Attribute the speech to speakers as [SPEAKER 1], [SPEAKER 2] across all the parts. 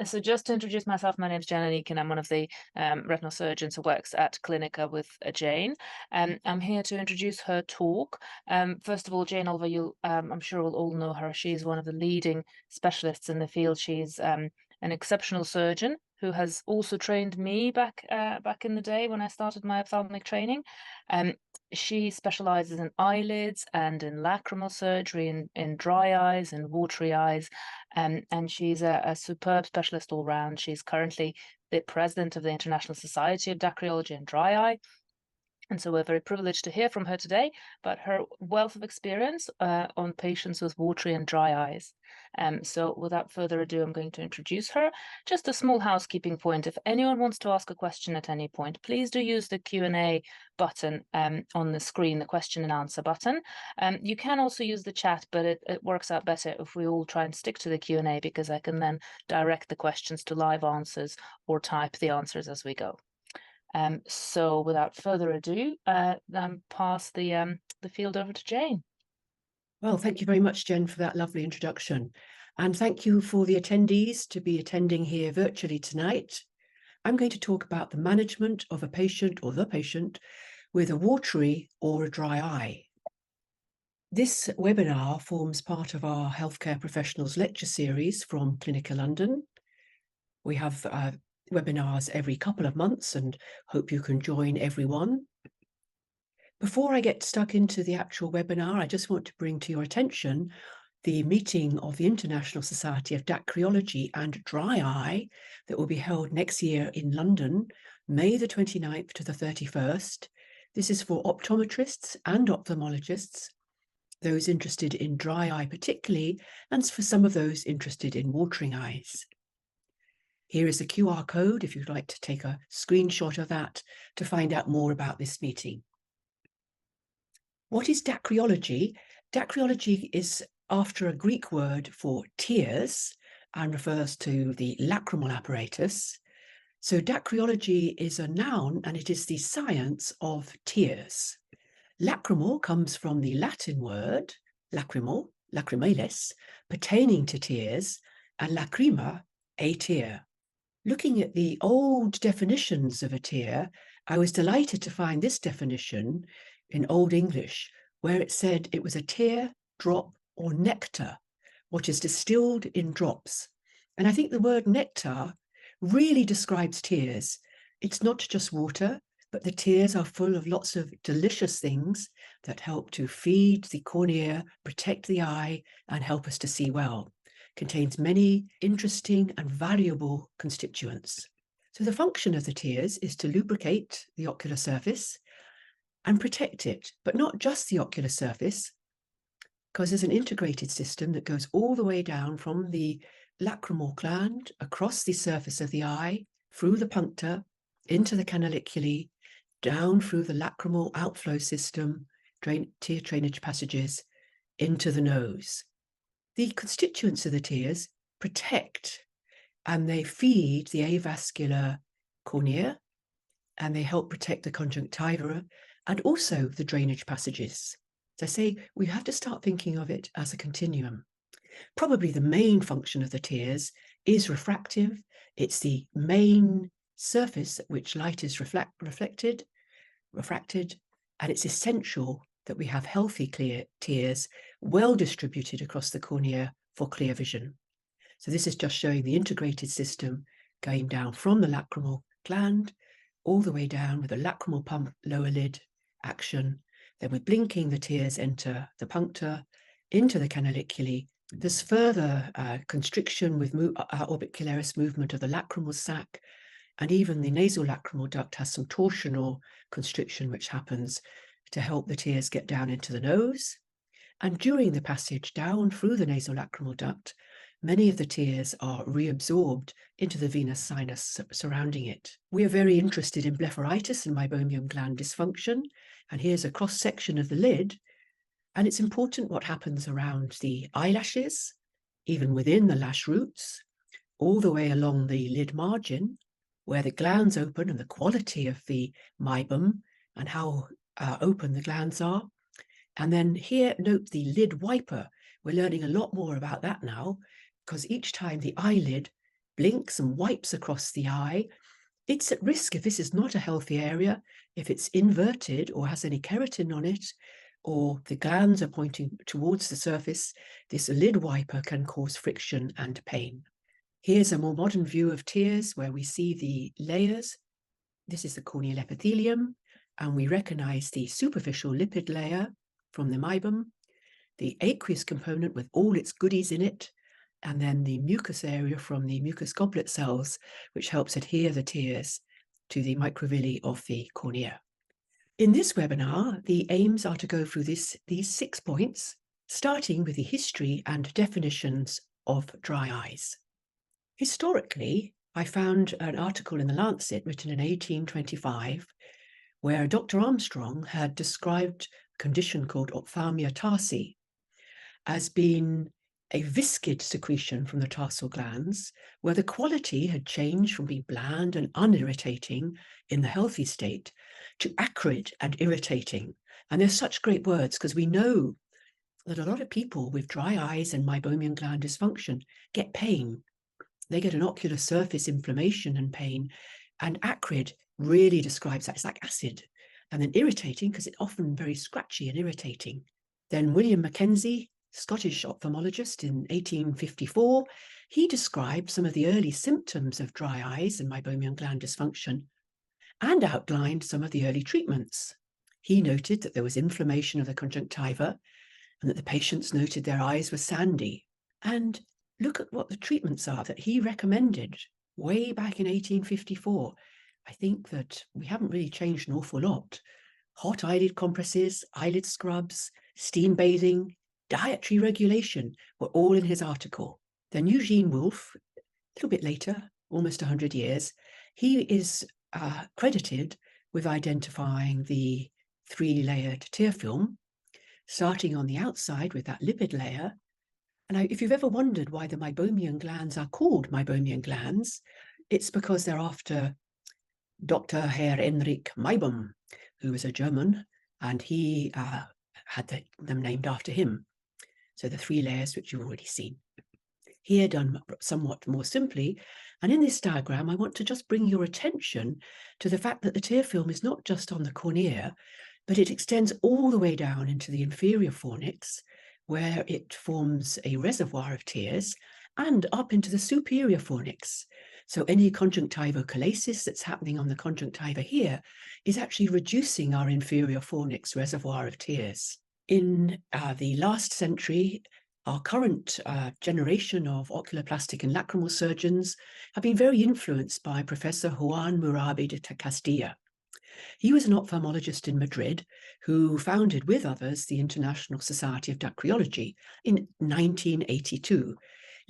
[SPEAKER 1] So just to introduce myself, my name is Janique, and I'm one of the retinal surgeons who works at Clinica with Jane. I'm here to introduce her talk. First of all, Jane, although I'm sure we'll all know her, she's one of the leading specialists in the field. She's an exceptional surgeon who has also trained me back in the day when I started my ophthalmic training. Um, she specializes in eyelids and in lacrimal surgery, in dry eyes and watery eyes. And she's a superb specialist all round. She's currently the president of the International Society of Dacryology and Dry Eye. And so we're very privileged to hear from her today about her wealth of experience on patients with watery and dry eyes. So without further ado, I'm going to introduce her. Just a small housekeeping point. If anyone wants to ask a question at any point, please do use the Q&A button on the screen, the question and answer button. You can also use the chat, but it works out better if we all try and stick to the Q&A, because I can then direct the questions to live answers or type the answers as we go. So without further ado, pass the field over to Jane.
[SPEAKER 2] Well, thank you very much, Jen, for that lovely introduction. And thank you for the attendees to be attending here virtually tonight. I'm going to talk about the management of a patient or the patient with a watery or a dry eye. This webinar forms part of our healthcare professionals lecture series from Clinica London. We have webinars every couple of months and hope you can join every one. Before I get stuck into the actual webinar, I just want to bring to your attention the meeting of the International Society of Dacryology and Dry Eye that will be held next year in London, May the 29th to the 31st. This is for optometrists and ophthalmologists, those interested in dry eye particularly, and for some of those interested in watering eyes. Here is the QR code if you'd like to take a screenshot of that to find out more about this meeting. What is dacryology? Dacryology is after a Greek word for tears and refers to the lacrimal apparatus. So dacryology is a noun and it is the science of tears. Lacrimal comes from the Latin word lacrimal, lacrimalis, pertaining to tears, and lacrima, a tear. Looking at the old definitions of a tear, I was delighted to find this definition in Old English, where it said it was a tear, drop, or nectar, what is distilled in drops. And I think the word nectar really describes tears. It's not just water, but the tears are full of lots of delicious things that help to feed the cornea, protect the eye, and help us to see well. Contains many interesting and valuable constituents. So the function of the tears is to lubricate the ocular surface and protect it, but not just the ocular surface, because there's an integrated system that goes all the way down from the lacrimal gland, across the surface of the eye, through the puncta, into the canaliculi, down through the lacrimal outflow system, tear drainage passages, into the nose. The constituents of the tears protect and they feed the avascular cornea, and they help protect the conjunctiva and also the drainage passages. As I say, we have to start thinking of it as a continuum. Probably the main function of the tears is refractive. It's the main surface at which light is refracted, and it's essential that we have healthy clear tears well distributed across the cornea for clear vision. So this is just showing the integrated system going down from the lacrimal gland all the way down with a lacrimal pump lower lid action. Then we're blinking, the tears enter the puncta, into the canaliculi. There's further constriction with orbicularis movement of the lacrimal sac, and even the nasolacrimal duct has some torsional constriction which happens to help the tears get down into the nose. And during the passage down through the nasolacrimal duct, many of the tears are reabsorbed into the venous sinus surrounding it. We are very interested in blepharitis and meibomian gland dysfunction, and here's a cross-section of the lid, and it's important what happens around the eyelashes, even within the lash roots, all the way along the lid margin, where the glands open and the quality of the meibum and how open the glands are. And then here, note the lid wiper. We're learning a lot more about that now, because each time the eyelid blinks and wipes across the eye, it's at risk if this is not a healthy area, if it's inverted or has any keratin on it, or the glands are pointing towards the surface, this lid wiper can cause friction and pain. Here's a more modern view of tears where we see the layers. This is the corneal epithelium, and we recognize the superficial lipid layer from the meibum, the aqueous component with all its goodies in it, and then the mucus area from the mucous goblet cells, which helps adhere the tears to the microvilli of the cornea. In this webinar, the aims are to go through these 6 points, starting with the history and definitions of dry eyes. Historically, I found an article in the Lancet written in 1825 where Dr. Armstrong had described a condition called ophthalmia tarsi as being a viscid secretion from the tarsal glands, where the quality had changed from being bland and unirritating in the healthy state to acrid and irritating. And they're such great words because we know that a lot of people with dry eyes and meibomian gland dysfunction get pain. They get an ocular surface inflammation and pain, and acrid really describes that. It's like acid. And then irritating because it's often very scratchy and irritating. Then William Mackenzie, Scottish ophthalmologist in 1854, he described some of the early symptoms of dry eyes and meibomian gland dysfunction and outlined some of the early treatments. He noted that there was inflammation of the conjunctiva and that the patients noted their eyes were sandy. And look at what the treatments are that he recommended way back in 1854. I think that we haven't really changed an awful lot. Hot eyelid compresses, eyelid scrubs, steam bathing, dietary regulation were all in his article. Then Eugene Wolfe, a little bit later, almost 100 years, he is credited with identifying the 3-layered tear film, starting on the outside with that lipid layer. And if you've ever wondered why the meibomian glands are called meibomian glands, it's because they're after Dr. Herr Heinrich Meibum, who was a German, and he had them named after him. So the 3 layers, which you've already seen. Here done somewhat more simply, and in this diagram, I want to just bring your attention to the fact that the tear film is not just on the cornea, but it extends all the way down into the inferior fornix, where it forms a reservoir of tears, and up into the superior fornix. So any conjunctivochalasis that's happening on the conjunctiva here is actually reducing our inferior fornix reservoir of tears. In the last century, our current generation of oculoplastic and lacrimal surgeons have been very influenced by Professor Juan Murabi de Castilla. He was an ophthalmologist in Madrid who founded, with others, the International Society of Dacryology in 1982.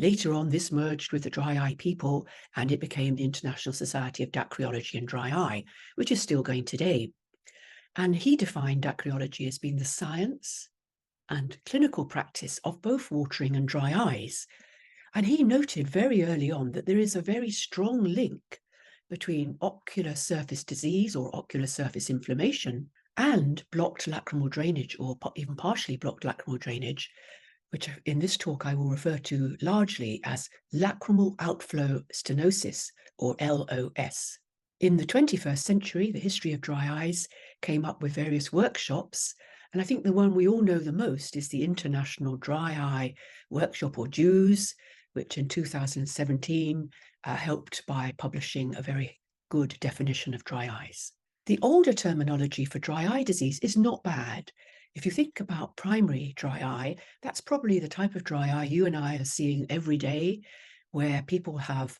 [SPEAKER 2] Later on, this merged with the Dry Eye People, and it became the International Society of Dacryology and Dry Eye, which is still going today. And he defined dacryology as being the science and clinical practice of both watering and dry eyes. And he noted very early on that there is a very strong link between ocular surface disease or ocular surface inflammation and blocked lacrimal drainage, or even partially blocked lacrimal drainage, which in this talk I will refer to largely as lacrimal outflow stenosis, or LOS. In the 21st century, the history of dry eyes came up with various workshops, and I think the one we all know the most is the International Dry Eye Workshop, or DEWS, which in 2017 helped by publishing a very good definition of dry eyes. The older terminology for dry eye disease is not bad. If you think about primary dry eye, that's probably the type of dry eye you and I are seeing every day, where people have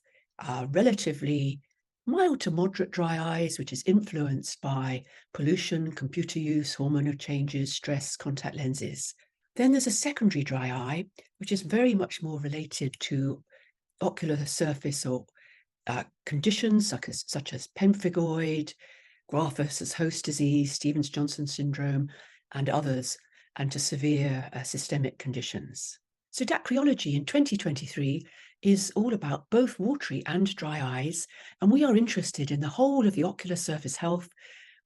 [SPEAKER 2] relatively mild to moderate dry eyes, which is influenced by pollution, computer use, hormonal changes, stress, contact lenses. Then there's a secondary dry eye, which is very much more related to ocular surface or conditions such as pemphigoid, graft versus host disease, Stevens-Johnson syndrome, and others, and to severe systemic conditions. So dacryology in 2023 is all about both watery and dry eyes, and we are interested in the whole of the ocular surface health,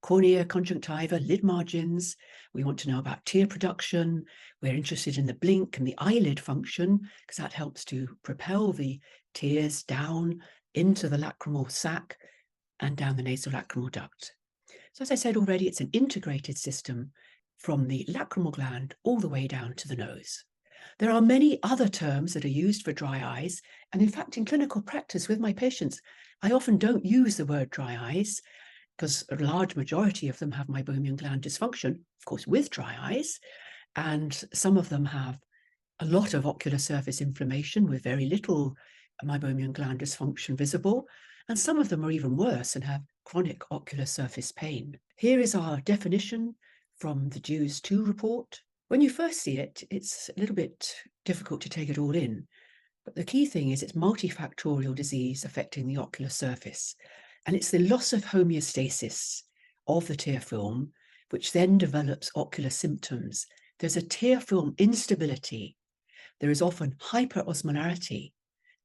[SPEAKER 2] cornea, conjunctiva, lid margins. We want to know about tear production. We're interested in the blink and the eyelid function because that helps to propel the tears down into the lacrimal sac and down the nasolacrimal duct. So as I said already, it's an integrated system from the lacrimal gland all the way down to the nose. There are many other terms that are used for dry eyes, and in fact, in clinical practice with my patients, I often don't use the word dry eyes because a large majority of them have meibomian gland dysfunction, of course, with dry eyes, and some of them have a lot of ocular surface inflammation with very little meibomian gland dysfunction visible, and some of them are even worse and have chronic ocular surface pain. Here is our definition from the DEWS 2 report. When you first see it, it's a little bit difficult to take it all in, but the key thing is it's multifactorial disease affecting the ocular surface, and it's the loss of homeostasis of the tear film, which then develops ocular symptoms. There's a tear film instability. There is often hyperosmolarity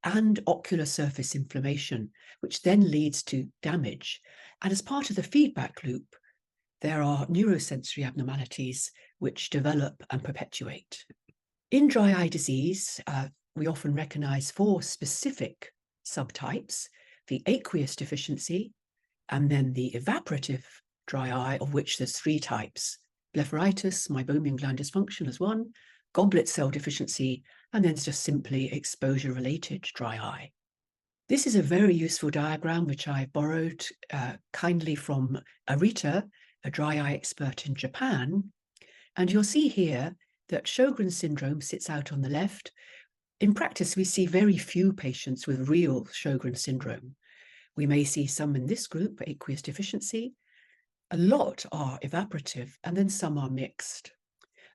[SPEAKER 2] and ocular surface inflammation, which then leads to damage. And as part of the feedback loop, there are neurosensory abnormalities which develop and perpetuate. In dry eye disease, we often recognize 4 specific subtypes: the aqueous deficiency, and then the evaporative dry eye, of which there's 3 types: blepharitis, meibomian gland dysfunction as one, goblet cell deficiency, and then it's just simply exposure-related dry eye. This is a very useful diagram which I borrowed kindly from Arita, a dry eye expert in Japan. And you'll see here that Sjogren's syndrome sits out on the left. In practice, we see very few patients with real Sjogren's syndrome. We may see some in this group, aqueous deficiency. A lot are evaporative, and then some are mixed.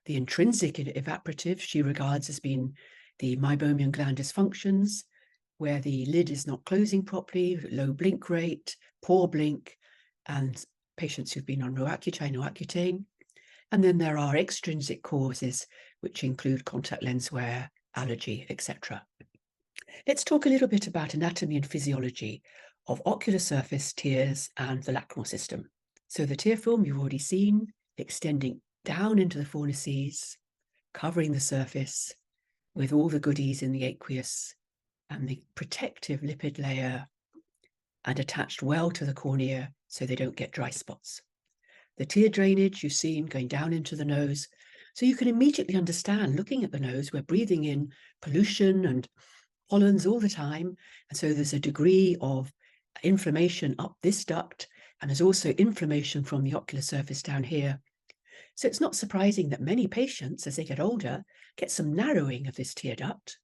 [SPEAKER 2] The intrinsic evaporative she regards as being the meibomian gland dysfunctions, where the lid is not closing properly, low blink rate, poor blink, and patients who've been on Roaccutane or Accutane. And then there are extrinsic causes, which include contact lens wear, allergy, etc. Let's talk a little bit about anatomy and physiology of ocular surface, tears, and the lacrimal system. So the tear film you've already seen, extending down into the fornices, covering the surface with all the goodies in the aqueous and the protective lipid layer, and attached well to the cornea so they don't get dry spots. The tear drainage you've seen going down into the nose, so you can immediately understand, looking at the nose, we're breathing in pollution and pollens all the time, and so there's a degree of inflammation up this duct, and there's also inflammation from the ocular surface down here. So it's not surprising that many patients, as they get older, get some narrowing of this tear duct,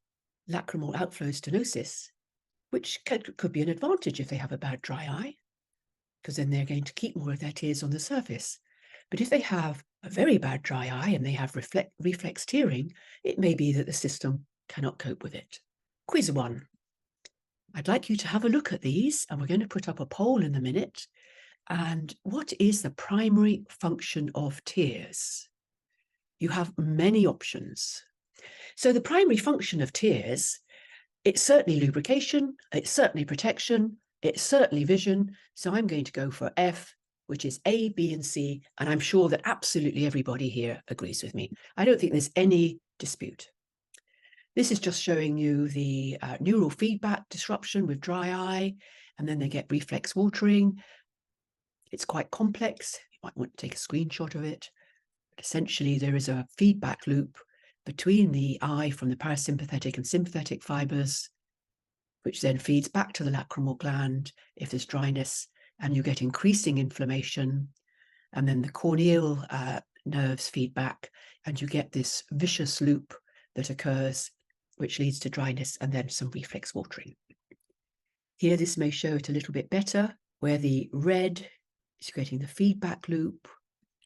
[SPEAKER 2] lacrimal outflow stenosis, which could be an advantage if they have a bad dry eye, because then they're going to keep more of their tears on the surface. But if they have a very bad dry eye and they have reflex tearing, it may be that the system cannot cope with it. Quiz 1. I'd like you to have a look at these, and we're going to put up a poll in a minute. And what is the primary function of tears? You have many options. So the primary function of tears, it's certainly lubrication, it's certainly protection, it's certainly vision. So I'm going to go for F, which is A, B, and C. And I'm sure that absolutely everybody here agrees with me. I don't think there's any dispute. This is just showing you the neural feedback disruption with dry eye, and then they get reflex watering. It's quite complex. You might want to take a screenshot of it. But essentially, there is a feedback loop between the eye from the parasympathetic and sympathetic fibers, which then feeds back to the lacrimal gland if there's dryness, and you get increasing inflammation. And then the corneal nerves feed back, and you get this vicious loop that occurs, which leads to dryness and then some reflex watering. Here, this may show it a little bit better, where the red is getting the feedback loop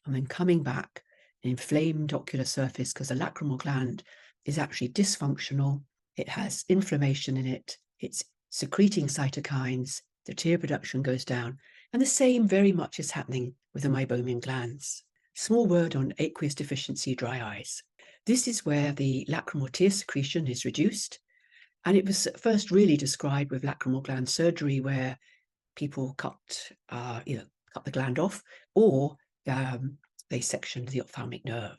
[SPEAKER 2] and then coming back, an inflamed ocular surface, because the lacrimal gland is actually dysfunctional. It has inflammation in it. It's secreting cytokines. The tear production goes down. And the same very much is happening with the meibomian glands. Small word on aqueous deficiency dry eyes. This is where the lacrimal tear secretion is reduced. And it was first really described with lacrimal gland surgery, where people cut cut the gland off, or they sectioned the ophthalmic nerve.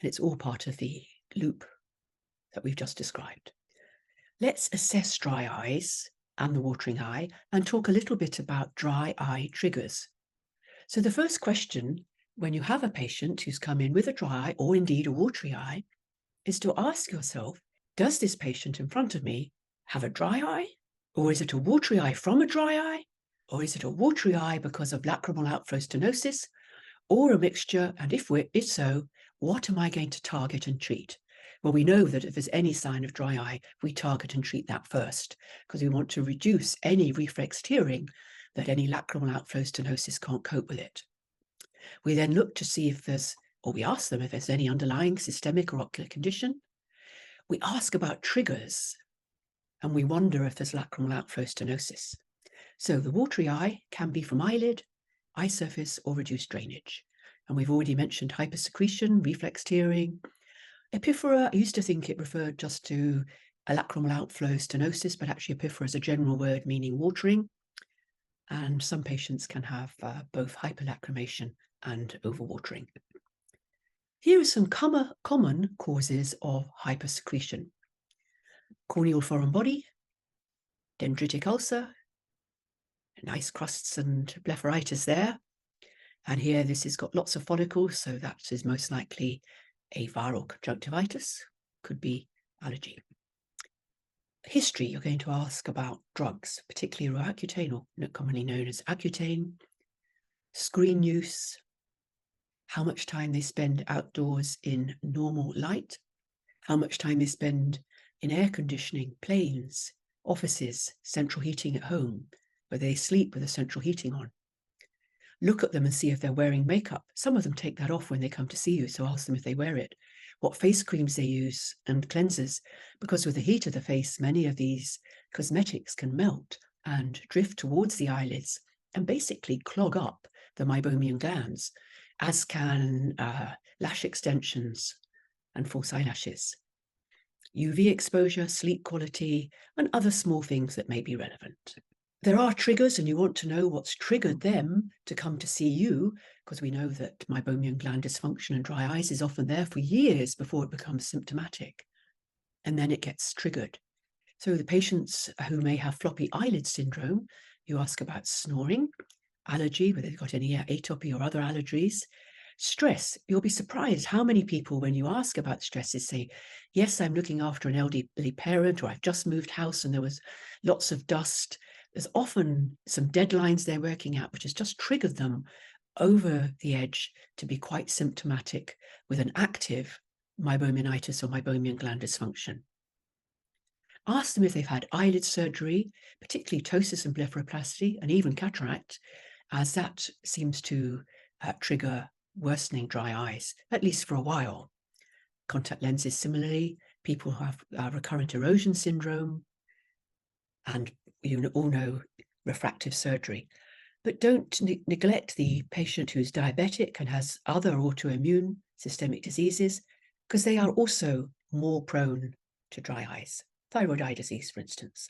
[SPEAKER 2] And it's all part of the loop that we've just described. Let's assess dry eyes and the watering eye and talk a little bit about dry eye triggers. So the first question when you have a patient who's come in with a dry eye or indeed a watery eye is to ask yourself, does this patient in front of me have a dry eye? Or is it a watery eye from a dry eye? Or is it a watery eye because of lacrimal outflow stenosis? Or a mixture? And if so, what am I going to target and treat? Well, we know that if there's any sign of dry eye, we target and treat that first, because we want to reduce any reflex tearing that any lacrimal outflow stenosis can't cope with it. We then look to see if there's, or we ask them if there's any underlying systemic or ocular condition. We ask about triggers, and we wonder if there's lacrimal outflow stenosis. So the watery eye can be from eyelid, eye surface, or reduced drainage. And we've already mentioned hypersecretion, reflex tearing. Epiphora, I used to think it referred just to a lacrimal outflow stenosis, but actually epiphora is a general word meaning watering. And some patients can have both hyperlacrimation and overwatering. Here are some common causes of hypersecretion. Corneal foreign body, dendritic ulcer, nice crusts and blepharitis there. And here this has got lots of follicles, so that is most likely a viral conjunctivitis, could be allergy. History, you're going to ask about drugs, particularly Roaccutane, or commonly known as Accutane, screen use, how much time they spend outdoors in normal light, how much time they spend in air conditioning, planes, offices, central heating at home, whether they sleep with the central heating on. Look at them and see if they're wearing makeup. Some of them take that off when they come to see you, so ask them if they wear it. What face creams they use and cleansers, because with the heat of the face, many of these cosmetics can melt and drift towards the eyelids and basically clog up the meibomian glands, as can lash extensions and false eyelashes. UV exposure, sleep quality, and other small things that may be relevant. There are triggers, and you want to know what's triggered them to come to see you, because we know that meibomian gland dysfunction and dry eyes is often there for years before it becomes symptomatic, and then it gets triggered. So the patients who may have floppy eyelid syndrome, you ask about snoring, allergy, whether they've got any atopy or other allergies. Stress, you'll be surprised how many people, when you ask about stresses, say, yes, I'm looking after an elderly parent, or I've just moved house and there was lots of dust. There's often some deadlines they're working at, which has just triggered them over the edge to be quite symptomatic with an active meibomianitis or meibomian gland dysfunction. Ask them if they've had eyelid surgery, particularly ptosis and blepharoplasty, and even cataract, as that seems to trigger worsening dry eyes, at least for a while. Contact lenses similarly, people who have recurrent erosion syndrome, and you all know refractive surgery. But don't neglect the patient who's diabetic and has other autoimmune systemic diseases, because they are also more prone to dry eyes, thyroid eye disease, for instance.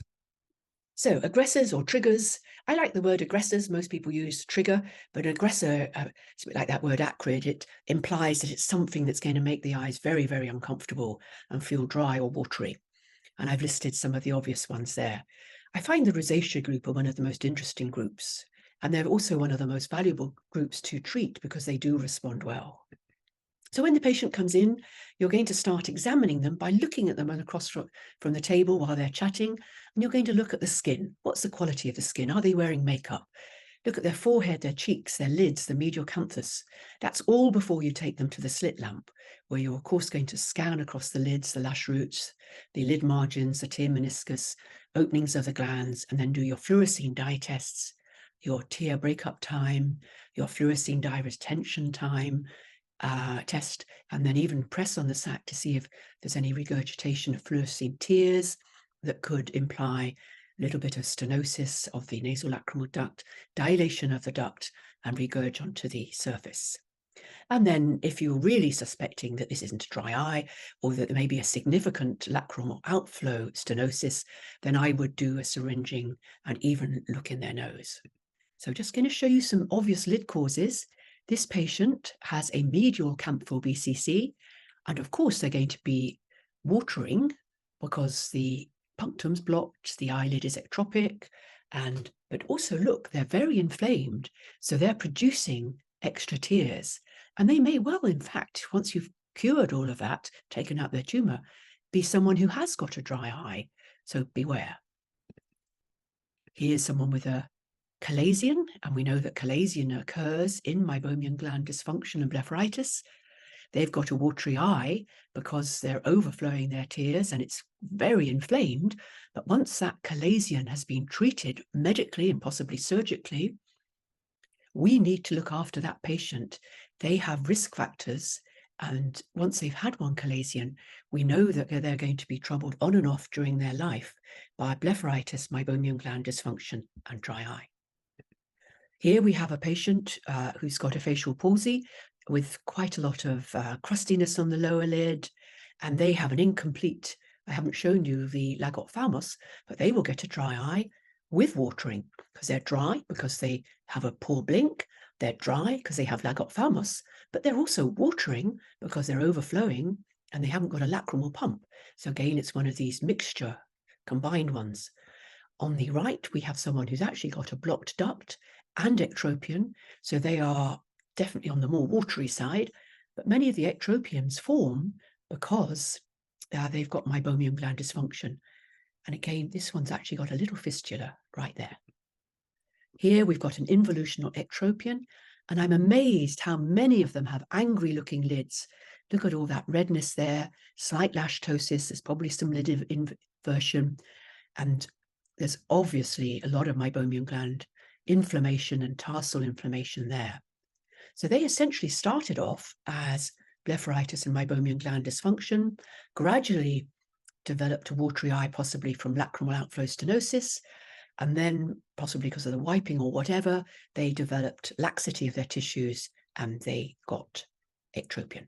[SPEAKER 2] So aggressors or triggers, I like the word aggressors. Most people use trigger, but aggressor, it's a bit like that word acrid. It implies that it's something that's going to make the eyes very, very uncomfortable and feel dry or watery. And I've listed some of the obvious ones there. I find the rosacea group are one of the most interesting groups, and they're also one of the most valuable groups to treat because they do respond well. So when the patient comes in, you're going to start examining them by looking at them across from the table while they're chatting, and you're going to look at the skin. What's the quality of the skin? Are they wearing makeup? Look at their forehead, their cheeks, their lids, the medial canthus. That's all before you take them to the slit lamp, where you're of course going to scan across the lids, the lash roots, the lid margins, the tear meniscus, openings of the glands, and then do your fluorescein dye tests, your tear breakup time, your fluorescein dye retention time, test, and then even press on the sac to see if there's any regurgitation of fluorescein tears that could imply a little bit of stenosis of the nasolacrimal duct, dilation of the duct, and regurg onto the surface. And then if you're really suspecting that this isn't a dry eye, or that there may be a significant lacrimal outflow stenosis, then I would do a syringing and even look in their nose. So just going to show you some obvious lid causes. This patient has a medial camphor BCC, and of course they're going to be watering because the punctum's blocked, the eyelid is ectropic, but also look, they're very inflamed, so they're producing extra tears. And they may well, in fact, once you've cured all of that, taken out their tumor, be someone who has got a dry eye. So beware. Here's someone with a chalazion, and we know that chalazion occurs in meibomian gland dysfunction and blepharitis. They've got a watery eye because they're overflowing their tears and it's very inflamed. But once that chalazion has been treated medically and possibly surgically, we need to look after that patient. They have risk factors, and once they've had one chalazion, we know that they're going to be troubled on and off during their life by blepharitis, meibomian gland dysfunction, and dry eye. Here we have a patient who's got a facial palsy with quite a lot of crustiness on the lower lid, and they have an incomplete, I haven't shown you the lag ophthalmos, but they will get a dry eye with watering because they're dry, because they have a poor blink, they're dry because they have lag ophthalmos, but they're also watering because they're overflowing and they haven't got a lacrimal pump. So again, it's one of these mixture, combined ones. On the right, we have someone who's actually got a blocked duct and ectropion, so they are definitely on the more watery side, but many of the ectropions form because they've got meibomian gland dysfunction. And again, this one's actually got a little fistula right there. Here we've got an involutional ectropion, and I'm amazed how many of them have angry looking lids. Look at all that redness there, slight lash ptosis, there's probably some lid inversion, and there's obviously a lot of meibomian gland inflammation and tarsal inflammation there. So they essentially started off as blepharitis and meibomian gland dysfunction, gradually developed a watery eye, possibly from lacrimal outflow stenosis, and then possibly because of the wiping or whatever, they developed laxity of their tissues and they got ectropion.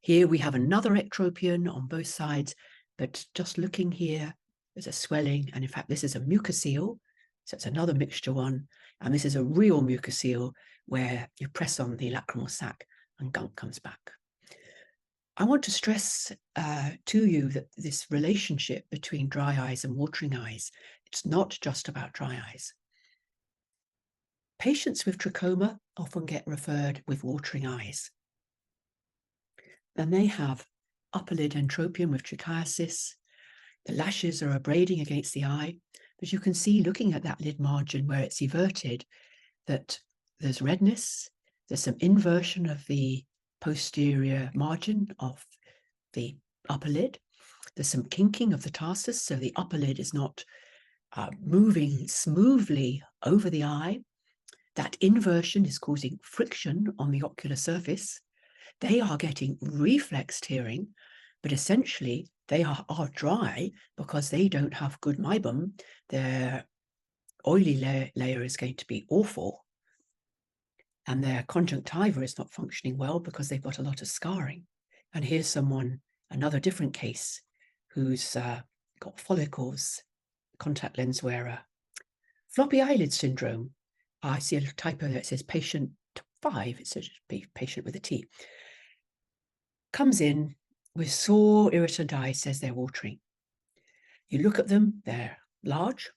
[SPEAKER 2] Here we have another ectropion on both sides, but just looking here, there's a swelling, and in fact this is a mucocele, so it's another mixture one, and this is a real mucocele where you press on the lacrimal sac and gunk comes back. I want to stress to you that this relationship between dry eyes and watering eyes, it's not just about dry eyes. Patients with trachoma often get referred with watering eyes. Then they have upper lid entropion with trichiasis. The lashes are abrading against the eye, but you can see looking at that lid margin where it's everted that there's redness, there's some inversion of the posterior margin of the upper lid, there's some kinking of the tarsus, so the upper lid is not moving smoothly over the eye. That inversion is causing friction on the ocular surface. They are getting reflex tearing, but essentially they are dry because they don't have good meibum. Their oily layer is going to be awful, and their conjunctiva is not functioning well because they've got a lot of scarring. And here's someone, another different case, who's got follicles, contact lens wearer. Floppy eyelid syndrome. I see a typo that says patient 5, it should be patient with a T. Comes in with sore, irritant eyes, says they're watering. You look at them, they're large,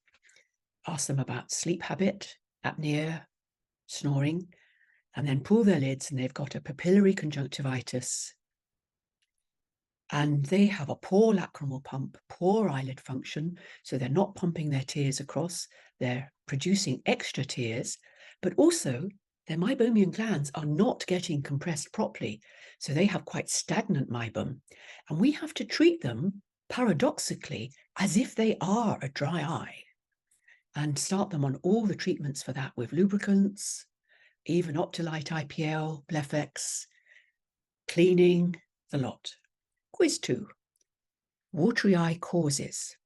[SPEAKER 2] ask them about sleep habit, apnea, snoring, and then pull their lids and they've got a papillary conjunctivitis. And they have a poor lacrimal pump, poor eyelid function, so they're not pumping their tears across, they're producing extra tears, but also their meibomian glands are not getting compressed properly, so they have quite stagnant meibum, and we have to treat them paradoxically as if they are a dry eye and start them on all the treatments for that with lubricants, even Optilite IPL, Blefex, cleaning, the lot. Quiz 2. Watery eye causes.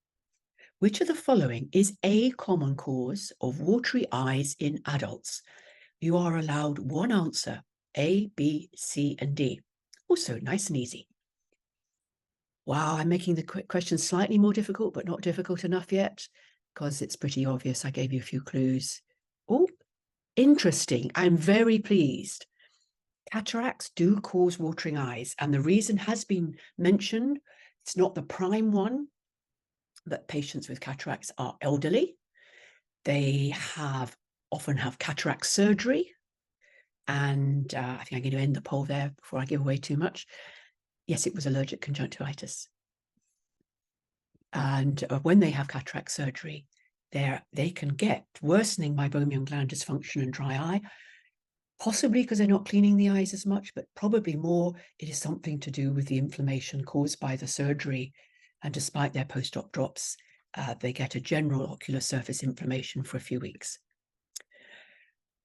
[SPEAKER 2] Which of the following is a common cause of watery eyes in adults? You are allowed one answer, A, B, C, and D. Also nice and easy. Wow, I'm making the question slightly more difficult, but not difficult enough yet, because it's pretty obvious. I gave you a few clues. Oh, Interesting. I'm very pleased. Cataracts do cause watering eyes, and the reason has been mentioned. It's not the prime one, but patients with cataracts are elderly. They often have cataract surgery. And I think I'm going to end the poll there before I give away too much. Yes, it was allergic conjunctivitis. And when they have cataract surgery, they can get worsening meibomian gland dysfunction and dry eye, possibly because they're not cleaning the eyes as much, but probably more it is something to do with the inflammation caused by the surgery. And despite their post-op drops, they get a general ocular surface inflammation for a few weeks.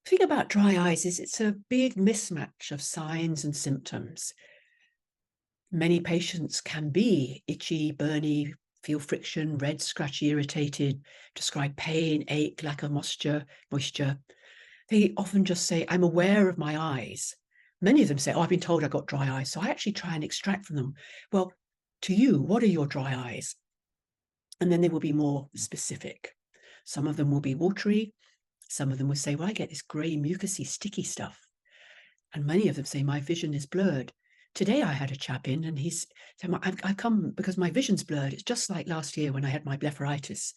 [SPEAKER 2] The thing about dry eyes is it's a big mismatch of signs and symptoms. Many patients can be itchy, burny, feel friction, red, scratchy, irritated, describe pain, ache, lack of moisture. They often just say, I'm aware of my eyes. Many of them say, oh, I've been told I got dry eyes. So I actually try and extract from them, well, to you, what are your dry eyes? And then they will be more specific. Some of them will be watery. Some of them will say, well, I get this grey, mucousy, sticky stuff. And many of them say, my vision is blurred. Today I had a chap in and he's said, I've come because my vision's blurred. It's just like last year when I had my blepharitis.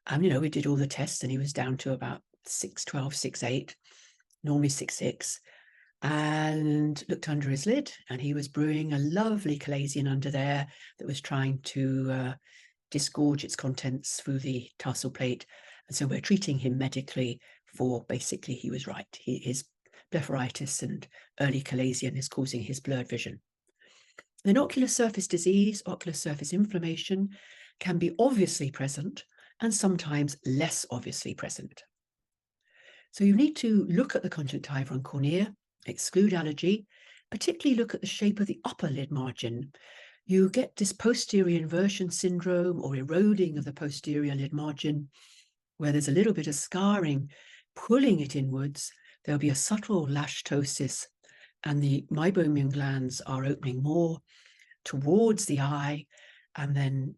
[SPEAKER 2] And, we did all the tests and he was down to about 6'12", 6'8", normally 6'6", and looked under his lid and he was brewing a lovely chalazion under there that was trying to disgorge its contents through the tarsal plate. And so we're treating him medically for basically he was right. His blepharitis and early chalazion is causing his blurred vision. Then ocular surface disease, ocular surface inflammation can be obviously present and sometimes less obviously present. So you need to look at the conjunctiva and cornea, exclude allergy, particularly look at the shape of the upper lid margin. You get this posterior inversion syndrome or eroding of the posterior lid margin, where there's a little bit of scarring, pulling it inwards. There'll be a subtle lash ptosis, and the meibomian glands are opening more towards the eye. And then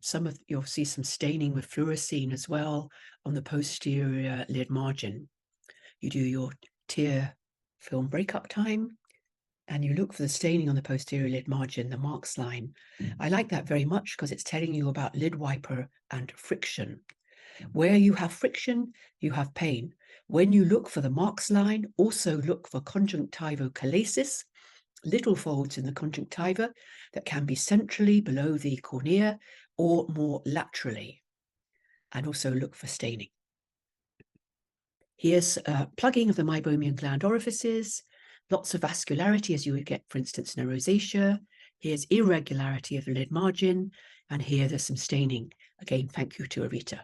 [SPEAKER 2] you'll see some staining with fluorescein as well on the posterior lid margin. You do your tear film breakup time, and you look for the staining on the posterior lid margin, the marks line. I like that very much because it's telling you about lid wiper and friction. Where you have friction, you have pain. When you look for the marks line, also look for conjunctivochalasis, little folds in the conjunctiva that can be centrally below the cornea or more laterally. And also look for staining. Here's plugging of the meibomian gland orifices, lots of vascularity as you would get, for instance, in a rosacea. Here's irregularity of the lid margin, and here there's some staining. Again, thank you to Arita.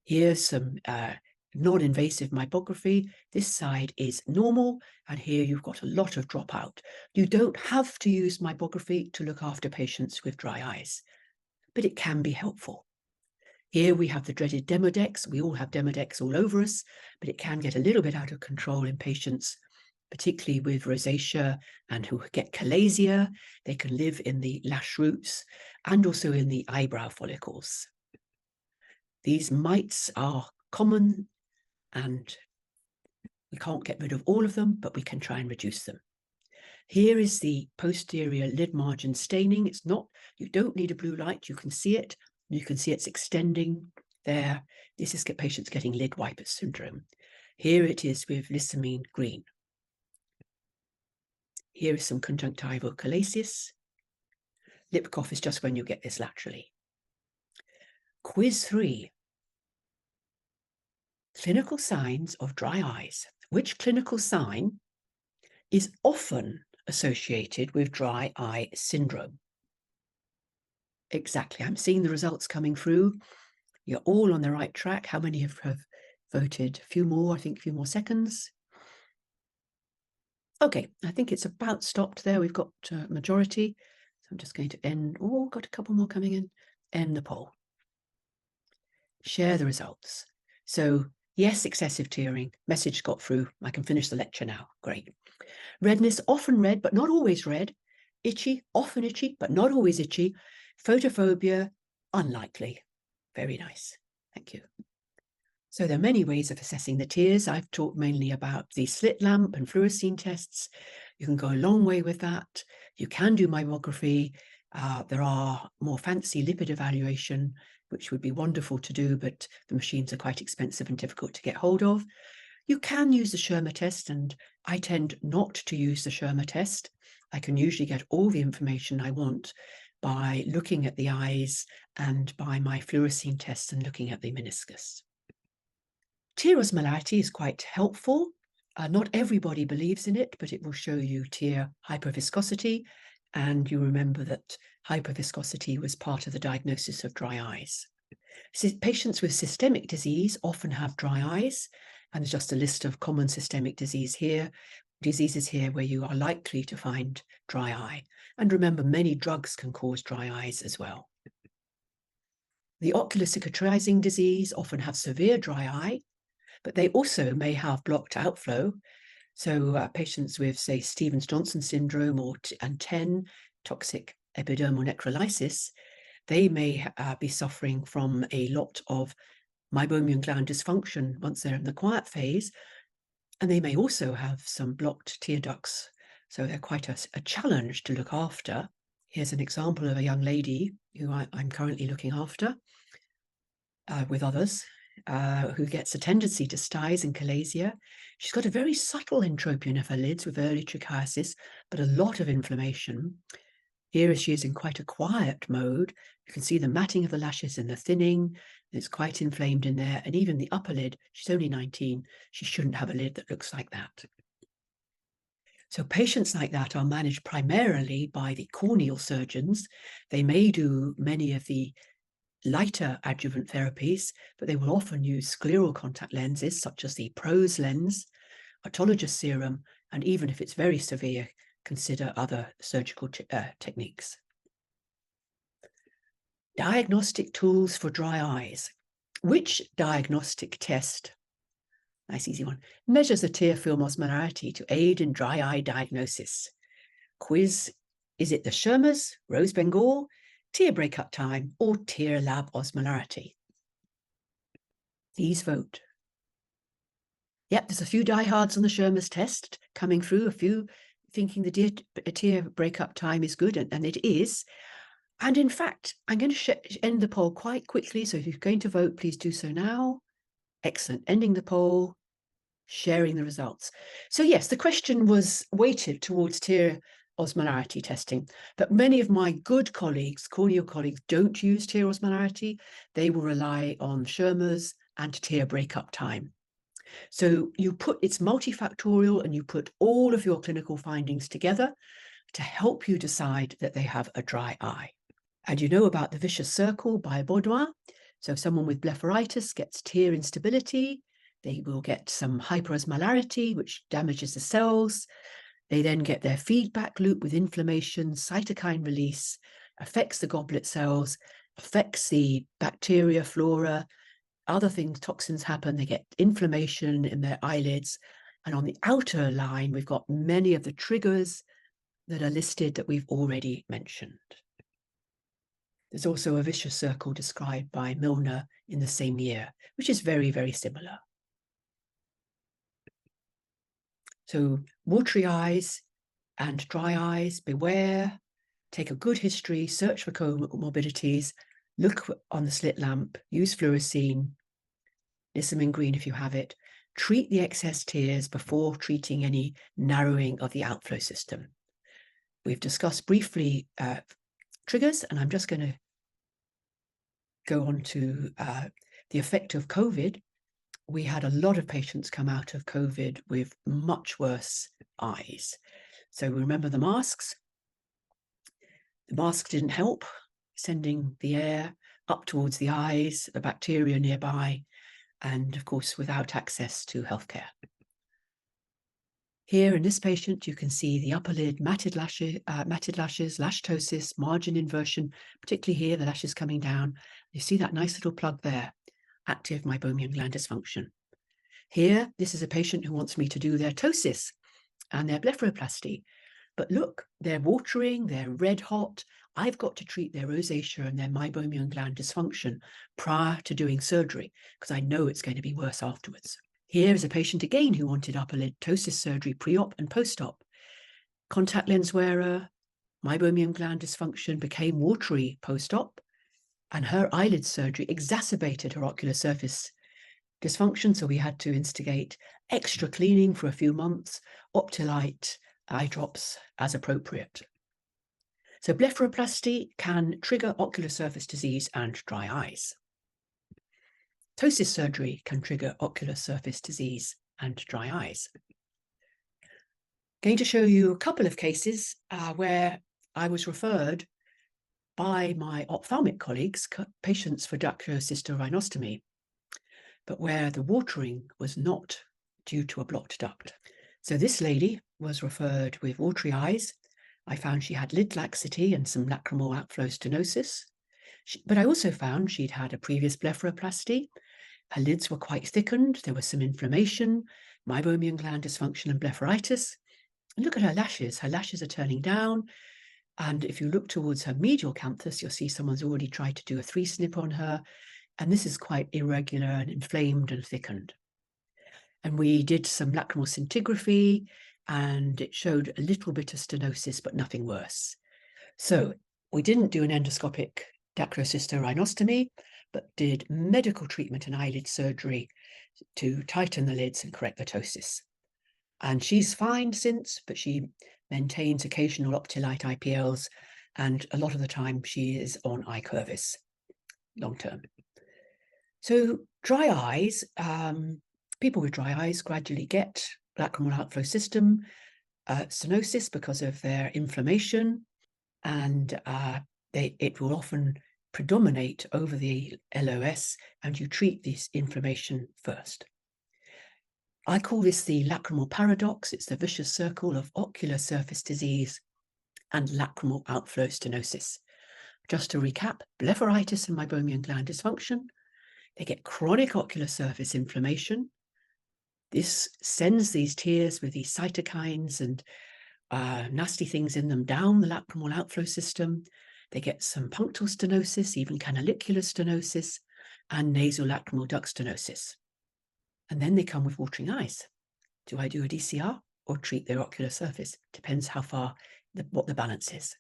[SPEAKER 2] Here's some non-invasive meibography. This side is normal, and here you've got a lot of dropout. You don't have to use meibography to look after patients with dry eyes, but it can be helpful. Here we have the dreaded demodex. We all have demodex all over us, but it can get a little bit out of control in patients, particularly with rosacea and who get chalasia. They can live in the lash roots and also in the eyebrow follicles. These mites are common and we can't get rid of all of them, but we can try and reduce them. Here is the posterior lid margin staining. It's not, you don't need a blue light. You can see it. You can see it's extending there. This is patients getting lid wiper syndrome. Here it is with lissamine green. Here is some conjunctivochalasis. Lip cough is just when you get this laterally. Quiz 3. Clinical signs of dry eyes. Which clinical sign is often associated with dry eye syndrome? Exactly. I'm seeing the results coming through. You're all on the right track. How many have voted? A few more, I think a few more seconds. Okay, I think it's about stopped there. We've got majority. So I'm just going to end. Oh, got a couple more coming in. End the poll. Share the results. So yes, excessive tearing. Message got through. I can finish the lecture now. Great. Redness, often red, but not always red. Itchy, often itchy, but not always itchy. Photophobia, unlikely. Very nice. Thank you. So there are many ways of assessing the tears. I've talked mainly about the slit lamp and fluorescein tests. You can go a long way with that. You can do mammography. There are more fancy lipid evaluation, which would be wonderful to do, but the machines are quite expensive and difficult to get hold of. You can use the Schirmer test, and I tend not to use the Schirmer test. I can usually get all the information I want by looking at the eyes and by my fluorescein tests and looking at the meniscus. Tear osmolarity is quite helpful. Not everybody believes in it, but it will show you tear hyperviscosity, and you remember that hyperviscosity was part of the diagnosis of dry eyes. Patients with systemic disease often have dry eyes, and there's just a list of common systemic diseases here where you are likely to find dry eye. And remember, many drugs can cause dry eyes as well. The ocular cicatrizing disease often have severe dry eye, but they also may have blocked outflow. So patients with, say, Stevens-Johnson syndrome and TEN, toxic epidermal necrolysis, they may be suffering from a lot of meibomian gland dysfunction once they're in the quiet phase, and they may also have some blocked tear ducts. So they're quite a challenge to look after. Here's an example of a young lady who I'm currently looking after with others, who gets a tendency to styes and chalasia. She's got a very subtle entropion of her lids with early trichiasis, but a lot of inflammation. Here she is in quite a quiet mode. You can see the matting of the lashes and the thinning. It's quite inflamed in there. And even the upper lid, she's only 19. She shouldn't have a lid that looks like that. So patients like that are managed primarily by the corneal surgeons. They may do many of the lighter adjuvant therapies, but they will often use scleral contact lenses such as the PROSE lens, autologous serum, and even if it's very severe, consider other surgical techniques. Diagnostic tools for dry eyes. Which diagnostic test, nice easy one, measures the tear film osmolarity to aid in dry eye diagnosis? Quiz, is it the Schirmer's, Rose Bengal, tear breakup time, or tear lab osmolarity? Please vote. Yep, there's a few diehards on the Schirmer's test coming through, a few thinking the tear breakup time is good, and it is. And in fact, I'm going to end the poll quite quickly, so if you're going to vote, please do so now. Excellent. Ending the poll, sharing the results. So yes, the question was weighted towards tear osmolarity testing, but many of my good colleagues, corneal colleagues, don't use tear osmolarity. They will rely on Schirmer's and tear breakup time. So it's multifactorial, and you put all of your clinical findings together to help you decide that they have a dry eye. And you know about the vicious circle by Baudouin. So if someone with blepharitis gets tear instability, they will get some hyperosmolarity, which damages the cells. They then get their feedback loop with inflammation, cytokine release, affects the goblet cells, affects the bacteria, flora, other things, toxins happen. They get inflammation in their eyelids. And on the outer line, we've got many of the triggers that are listed that we've already mentioned. There's also a vicious circle described by Milner in the same year, which is very, very similar. So watery eyes and dry eyes, beware, take a good history, search for comorbidities, look on the slit lamp, use fluorescein, Nissamin green if you have it, treat the excess tears before treating any narrowing of the outflow system. We've discussed briefly triggers, and I'm just going to go on to the effect of COVID. We had a lot of patients come out of COVID with much worse eyes. So remember the masks. The mask didn't help, sending the air up towards the eyes, the bacteria nearby, and of course, without access to healthcare. Here in this patient, you can see the upper lid, matted lashes, lash ptosis, margin inversion, particularly here, the lashes coming down. You see that nice little plug there, active meibomian gland dysfunction. Here, this is a patient who wants me to do their ptosis and their blepharoplasty. But look, they're watering, they're red hot. I've got to treat their rosacea and their meibomian gland dysfunction prior to doing surgery, because I know it's going to be worse afterwards. Here is a patient again who wanted upper lid ptosis surgery pre-op and post-op. Contact lens wearer, meibomian gland dysfunction, became watery post-op, and her eyelid surgery exacerbated her ocular surface dysfunction, so we had to instigate extra cleaning for a few months, Optilite, eye drops as appropriate. So blepharoplasty can trigger ocular surface disease and dry eyes. Ptosis surgery can trigger ocular surface disease and dry eyes. Going to show you a couple of cases where I was referred by my ophthalmic colleagues, patients for dacryocysto-rhinostomy, but where the watering was not due to a blocked duct. So this lady was referred with watery eyes. I found she had lid laxity and some lacrimal outflow stenosis, but I also found she'd had a previous blepharoplasty. Her lids were quite thickened. There was some inflammation, meibomian gland dysfunction and blepharitis. And look at her lashes. Her lashes are turning down. And if you look towards her medial canthus, you'll see someone's already tried to do a 3-snip on her. And this is quite irregular and inflamed and thickened. And we did some lacrimal scintigraphy, and it showed a little bit of stenosis, but nothing worse. So we didn't do an endoscopic dacryocysto-rhinostomy, but did medical treatment and eyelid surgery to tighten the lids and correct the ptosis. And she's fine since, but she maintains occasional Optilite IPLs, and a lot of the time she is on Icurvis long term. So dry eyes, people with dry eyes gradually get lacrimal outflow system stenosis because of their inflammation, and it will often predominate over the LOS, and you treat this inflammation first. I call this the lacrimal paradox. It's the vicious circle of ocular surface disease and lacrimal outflow stenosis. Just to recap, blepharitis and meibomian gland dysfunction. They get chronic ocular surface inflammation. This sends these tears with these cytokines and nasty things in them down the lacrimal outflow system. They get some punctal stenosis, even canalicular stenosis, and nasolacrimal duct stenosis. And then they come with watering eyes. Do I do a DCR or treat their ocular surface? Depends how far, what the balance is.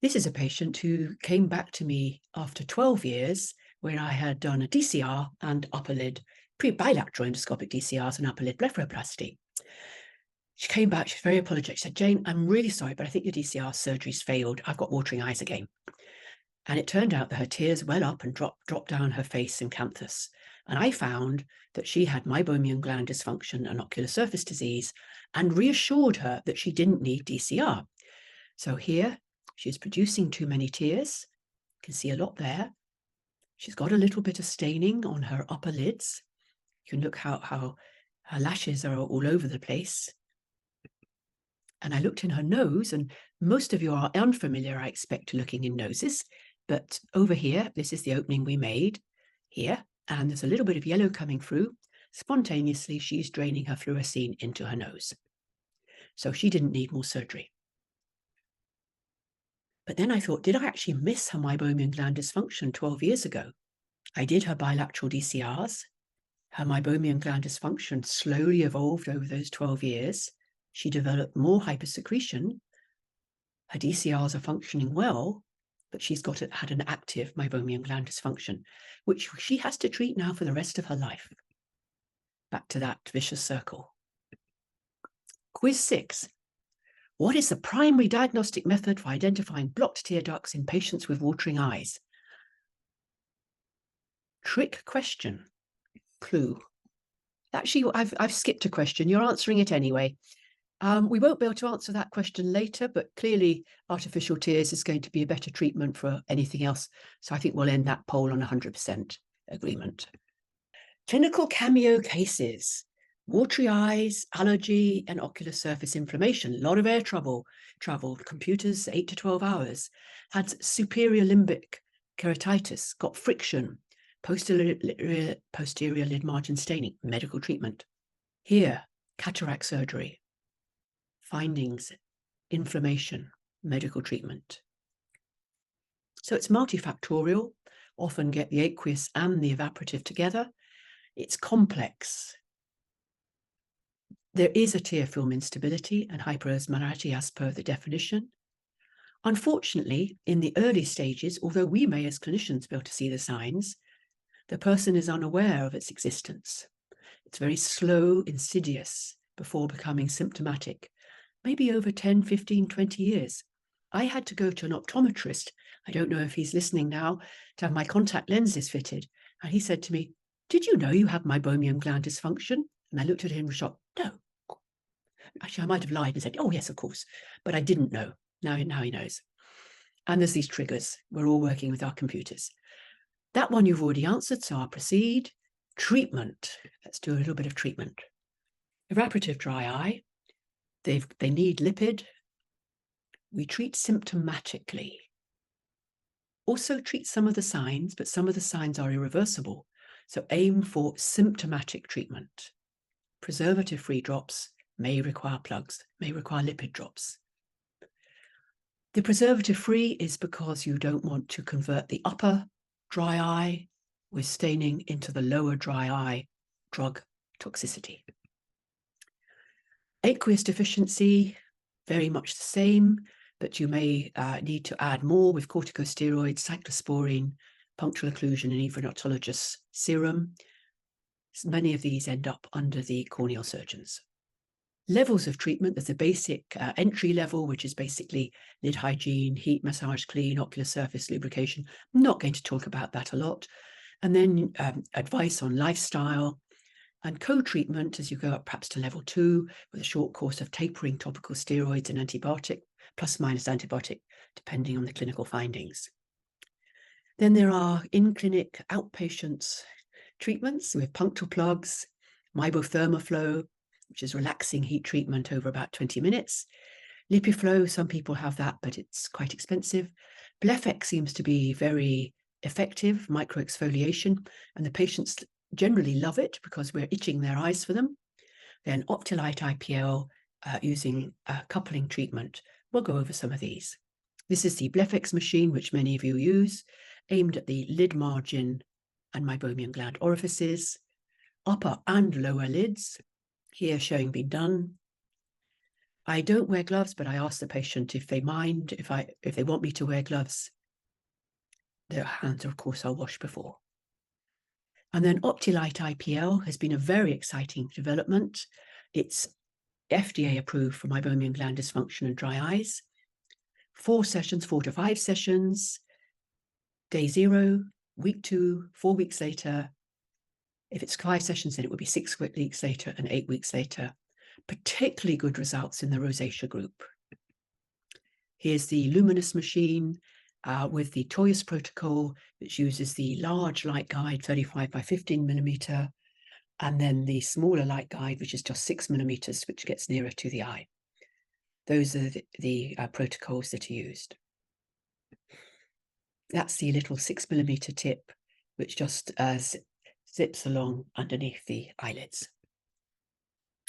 [SPEAKER 2] This is a patient who came back to me after 12 years where I had done a DCR and upper lid, bilateral endoscopic DCRs and upper lid blepharoplasty. She came back, she's very apologetic. She said, Jane, I'm really sorry, but I think your DCR surgery's failed. I've got watering eyes again. And it turned out that her tears well up and dropped down her face and canthus. And I found that she had meibomian gland dysfunction and ocular surface disease, and reassured her that she didn't need DCR. So here, she's producing too many tears. You can see a lot there. She's got a little bit of staining on her upper lids. You can look how her lashes are all over the place. And I looked in her nose, and most of you are unfamiliar, I expect, to looking in noses. But over here, this is the opening we made here, and there's a little bit of yellow coming through. Spontaneously, she's draining her fluorescein into her nose. So she didn't need more surgery. But then I thought, did I actually miss her meibomian gland dysfunction 12 years ago? I did her bilateral DCRs. Her meibomian gland dysfunction slowly evolved over those 12 years. She developed more hypersecretion. Her DCRs are functioning well, but she's had an active meibomian gland dysfunction, which she has to treat now for the rest of her life. Back to that vicious circle. Quiz 6. What is the primary diagnostic method for identifying blocked tear ducts in patients with watering eyes? Trick question. Clue. Actually, I've skipped a question. You're answering it anyway. We won't be able to answer that question later, but clearly artificial tears is going to be a better treatment for anything else. So I think we'll end that poll on 100% agreement. Clinical cameo cases. Watery eyes, allergy, and ocular surface inflammation. A lot of air travel, computers 8 to 12 hours. Had superior limbic keratitis, got friction, posterior lid margin staining, medical treatment. Here, cataract surgery. findings, inflammation, medical treatment. So it's multifactorial, often get the aqueous and the evaporative together. It's complex. There is a tear film instability and hyperosmolarity as per the definition. Unfortunately, in the early stages, although we may as clinicians be able to see the signs, the person is unaware of its existence. It's very slow, insidious before becoming symptomatic, maybe over 10, 15, 20 years. I had to go to an optometrist, I don't know if he's listening now, to have my contact lenses fitted. And he said to me, "Did you know you have meibomian gland dysfunction?" And I looked at him with shock. No. Actually, I might have lied and said, "Oh, yes, of course." But I didn't know. Now he knows. And there's these triggers. We're all working with our computers. That one you've already answered, so I'll proceed. Treatment. Let's do a little bit of treatment. Evaporative dry eye. They need lipid. We treat symptomatically. Also treat some of the signs, but some of the signs are irreversible. So aim for symptomatic treatment. Preservative-free drops may require plugs, may require lipid drops. The preservative-free is because you don't want to convert the upper dry eye with staining into the lower dry eye drug toxicity. Aqueous deficiency, very much the same, but you may need to add more with corticosteroids, cyclosporine, punctal occlusion, and even autologous serum. Many of these end up under the corneal surgeons. Levels of treatment, there's a basic entry level, which is basically lid hygiene, heat, massage, clean, ocular surface, lubrication. I'm not going to talk about that a lot. And then advice on lifestyle and co-treatment as you go up perhaps to level 2 with a short course of tapering topical steroids and antibiotic, plus minus antibiotic, depending on the clinical findings. Then there are in-clinic outpatients treatments with punctal plugs, mibothermoflow, which is relaxing heat treatment over about 20 minutes. Lipiflow, some people have that, but it's quite expensive. Blefex seems to be very effective, microexfoliation, and the patients generally love it because we're itching their eyes for them. Then Optilite IPL using coupling treatment. We'll go over some of these. This is the Blefex machine, which many of you use, aimed at the lid margin and meibomian gland orifices, upper and lower lids, here showing being done. I don't wear gloves, but I ask the patient if they mind, if they want me to wear gloves. Their hands, of course, are washed before. And then Optilite IPL has been a very exciting development. It's FDA approved for meibomian gland dysfunction and dry eyes. 4 sessions, 4 to 5 sessions, day 0, week 2, 4 weeks later. If it's 5 sessions, then it would be 6 weeks later and 8 weeks later. Particularly good results in the rosacea group. Here's the Luminous machine with the Toyas protocol, which uses the large light guide, 35 by 15 millimeter, and then the smaller light guide, which is just 6 millimeters, which gets nearer to the eye. Those are the protocols that are used. That's the little 6 millimeter tip, which just zips along underneath the eyelids.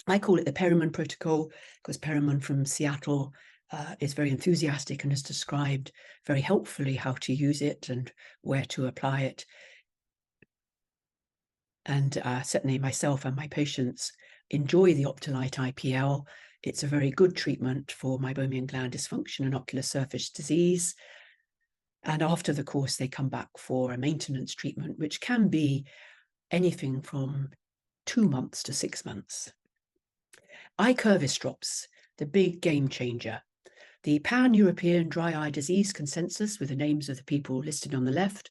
[SPEAKER 2] I call it the Perriman protocol because Perriman from Seattle is very enthusiastic and has described very helpfully how to use it and where to apply it. And certainly myself and my patients enjoy the Optilite IPL. It's a very good treatment for meibomian gland dysfunction and ocular surface disease. And after the course, they come back for a maintenance treatment, which can be anything from 2 months to 6 months. Icurvis drops, the big game changer. The Pan-European Dry Eye Disease Consensus, with the names of the people listed on the left,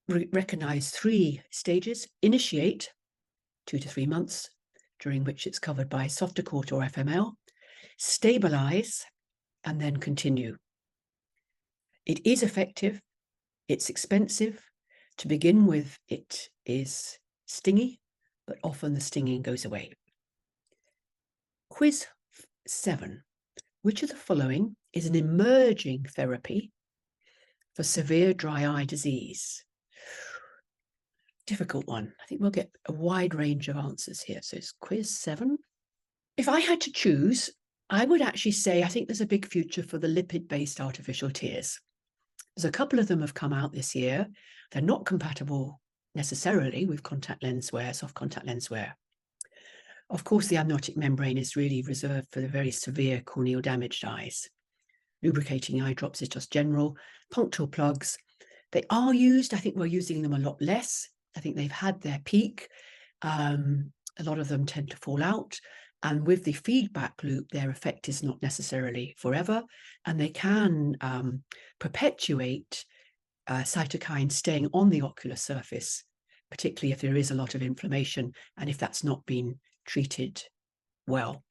[SPEAKER 2] recognize 3 stages. Initiate, 2 to 3 months, during which it's covered by Softacort or FML. Stabilize, and then continue. It is effective. It's expensive. To begin with, it is stingy, but often the stinging goes away. Quiz 7. Which of the following is an emerging therapy for severe dry eye disease? Difficult one. I think we'll get a wide range of answers here. So it's quiz 7. If I had to choose I would actually say I think there's a big future for the lipid-based artificial tears. There's a couple of them have come out this year. They're not compatible necessarily with contact lens wear, soft contact lens wear. Of course, the amniotic membrane is really reserved for the very severe corneal damaged eyes. Lubricating eye drops is just general. Punctal plugs, they are used. I think we're using them a lot less. I think they've had their peak. A lot of them tend to fall out. And with the feedback loop, their effect is not necessarily forever. And they can perpetuate cytokines staying on the ocular surface, particularly if there is a lot of inflammation and if that's not been treated well.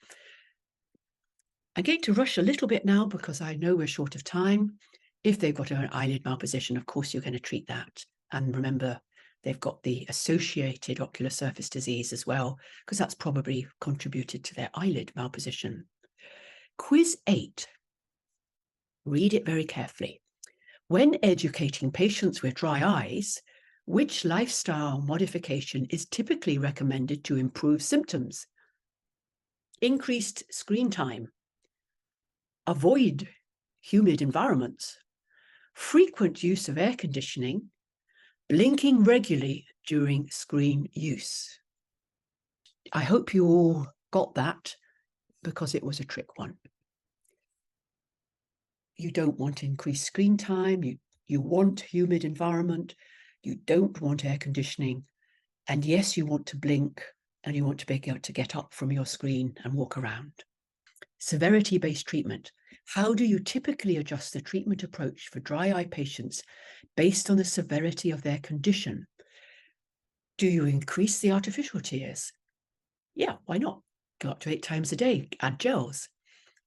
[SPEAKER 2] I'm going to rush a little bit now because I know we're short of time. If they've got an eyelid malposition, of course, you're going to treat that. And remember, they've got the associated ocular surface disease as well, because that's probably contributed to their eyelid malposition. Quiz 8. Read it very carefully. When educating patients with dry eyes, which lifestyle modification is typically recommended to improve symptoms? Increased screen time, avoid humid environments, frequent use of air conditioning, blinking regularly during screen use. I hope you all got that because it was a trick one. You don't want increased screen time, you want humid environment, you don't want air conditioning, and yes, you want to blink and you want to be able to get up from your screen and walk around. Severity-based treatment. How do you typically adjust the treatment approach for dry eye patients based on the severity of their condition? Do you increase the artificial tears? Yeah, why not? Go up to 8 times a day, add gels.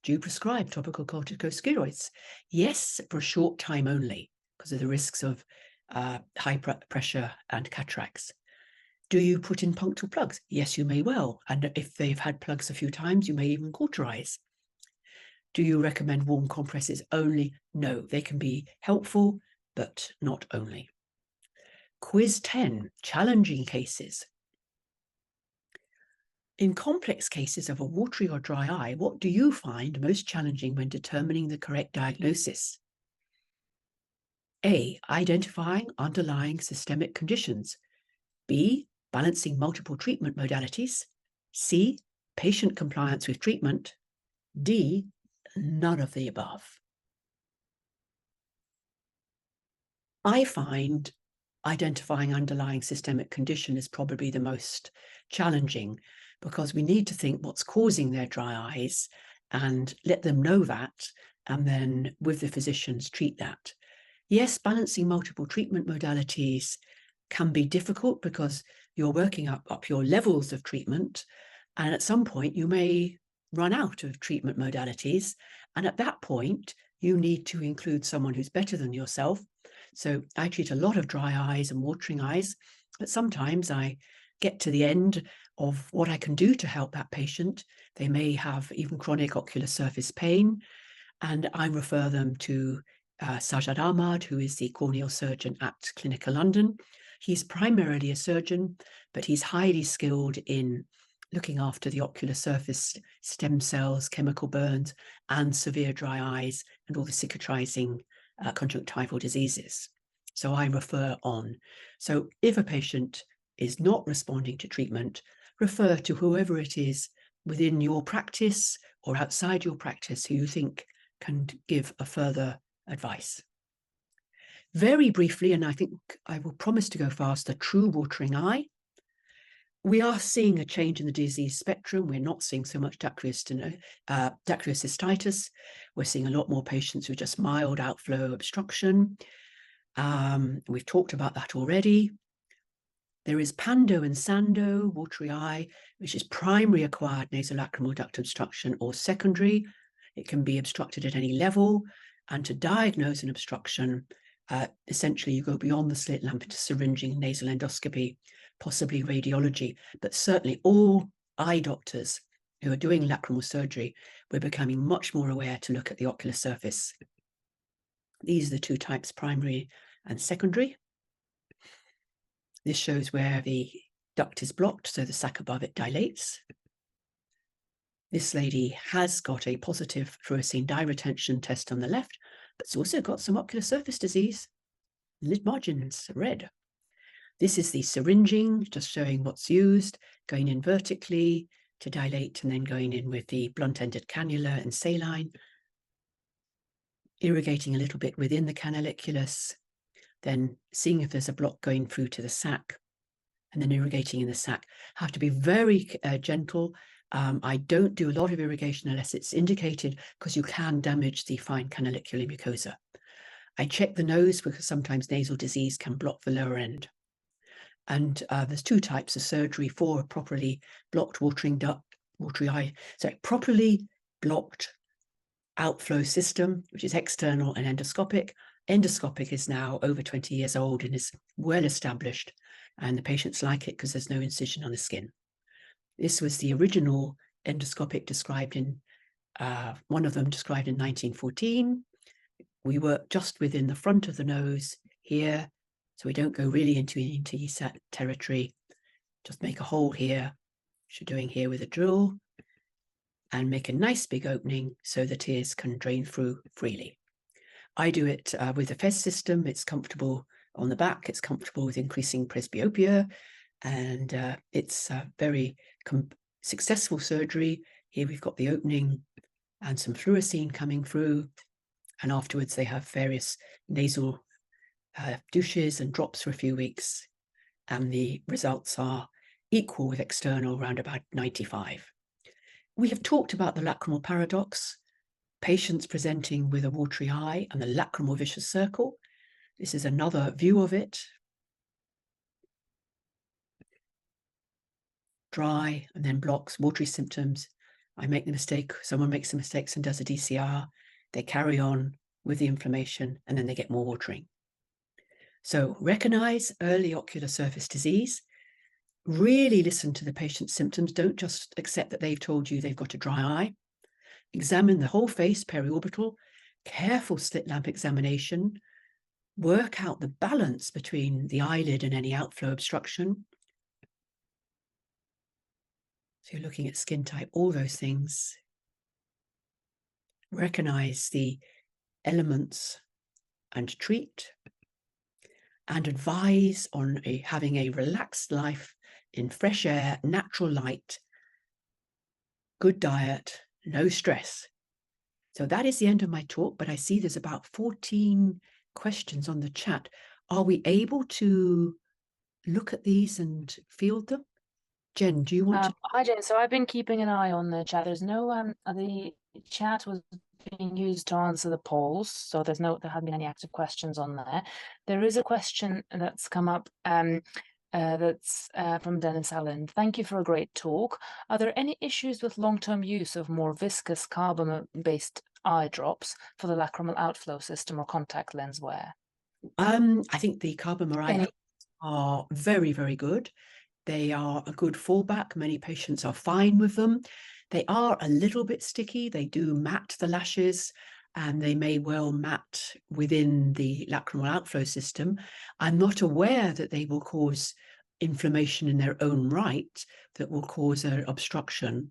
[SPEAKER 2] Do you prescribe topical corticosteroids? Yes, for a short time only, because of the risks of high pressure and cataracts. Do you put in punctal plugs? Yes, you may well. And if they've had plugs a few times, you may even cauterize. Do you recommend warm compresses only? No, they can be helpful, but not only. Quiz 10, challenging cases. In complex cases of a watery or dry eye, what do you find most challenging when determining the correct diagnosis? A, identifying underlying systemic conditions. B, balancing multiple treatment modalities. C, patient compliance with treatment. D, none of the above. I find identifying underlying systemic condition is probably the most challenging because we need to think what's causing their dry eyes and let them know that, and then with the physicians treat that. Yes, balancing multiple treatment modalities can be difficult because you're working up your levels of treatment, and at some point you may run out of treatment modalities, and at that point you need to include someone who's better than yourself. So I treat a lot of dry eyes and watering eyes, but sometimes I get to the end of what I can do to help that patient. They may have even chronic ocular surface pain, and I refer them to Sajad Ahmad, who is the corneal surgeon at Clinical London. He's primarily a surgeon, but he's highly skilled in looking after the ocular surface stem cells, chemical burns, and severe dry eyes, and all the cicatrizing conjunctival diseases. So I refer on. So if a patient is not responding to treatment, refer to whoever it is within your practice or outside your practice who you think can give a further advice. Very briefly, and I think I will promise to go fast, a true watering eye. We are seeing a change in the disease spectrum. We're not seeing so much dacryocystitis. We're seeing a lot more patients with just mild outflow obstruction. We've talked about that already. There is Pando and Sando, watery eye, which is primary acquired nasolacrimal duct obstruction or secondary. It can be obstructed at any level. And to diagnose an obstruction, essentially you go beyond the slit lamp into syringing, nasal endoscopy, possibly radiology, but certainly all eye doctors who are doing lacrimal surgery, we're becoming much more aware to look at the ocular surface. These are the two types, primary and secondary. This shows where the duct is blocked, so the sac above it dilates. This lady has got a positive fluorescein dye retention test on the left, but it's also got some ocular surface disease. Lid margins red. This is the syringing, just showing what's used, going in vertically to dilate and then going in with the blunt-ended cannula and saline, irrigating a little bit within the canaliculus, then seeing if there's a block going through to the sac, and then irrigating in the sac. Have to be very gentle. I don't do a lot of irrigation unless it's indicated, because you can damage the fine canalicular mucosa. I check the nose because sometimes nasal disease can block the lower end. And there's two types of surgery for a properly blocked properly blocked outflow system, which is external and endoscopic. Endoscopic is now over 20 years old and is well established, and the patients like it because there's no incision on the skin. This was the original endoscopic described in, one of them described in 1914. We work just within the front of the nose here, so we don't go really into ESAT territory. Just make a hole here, which you're doing here with a drill, and make a nice big opening so the tears can drain through freely. I do it with the FES system. It's comfortable on the back. It's comfortable with increasing presbyopia, and it's a very successful surgery. Here we've got the opening and some fluorescein coming through, and afterwards they have various nasal douches and drops for a few weeks, and the results are equal with external, around about 95. We have talked about the lacrimal paradox, patients presenting with a watery eye and the lacrimal vicious circle. This is another view of it. Dry and then blocks, watery symptoms. I make the mistake, someone makes the mistakes and does a DCR. They carry on with the inflammation and then they get more watering. So recognize early ocular surface disease. Really listen to the patient's symptoms. Don't just accept that they've told you they've got a dry eye. Examine the whole face, periorbital, careful slit lamp examination. Work out the balance between the eyelid and any outflow obstruction. So you're looking at skin type, all those things. Recognize the elements and treat. And advise on having a relaxed life in fresh air, natural light, good diet, no stress. So that is the end of my talk, but I see there's about 14 questions on the chat. Are we able to look at these and field them? Jen, do you want to?
[SPEAKER 1] Hi, Jen. So I've been keeping an eye on the chat. There's no, the chat was being used to answer the polls, so there haven't been any active questions on there. There is a question that's come up that's from Dennis Allen. Thank you for a great talk. Are there any issues with long-term use of more viscous carbon-based eye drops for the lacrimal outflow system or contact lens wear?
[SPEAKER 2] I think the carbomer eye drops are very, very good. They are a good fallback. Many patients are fine with them. They are a little bit sticky. They do mat the lashes, and they may well mat within the lacrimal outflow system. I'm not aware that they will cause inflammation in their own right that will cause an obstruction.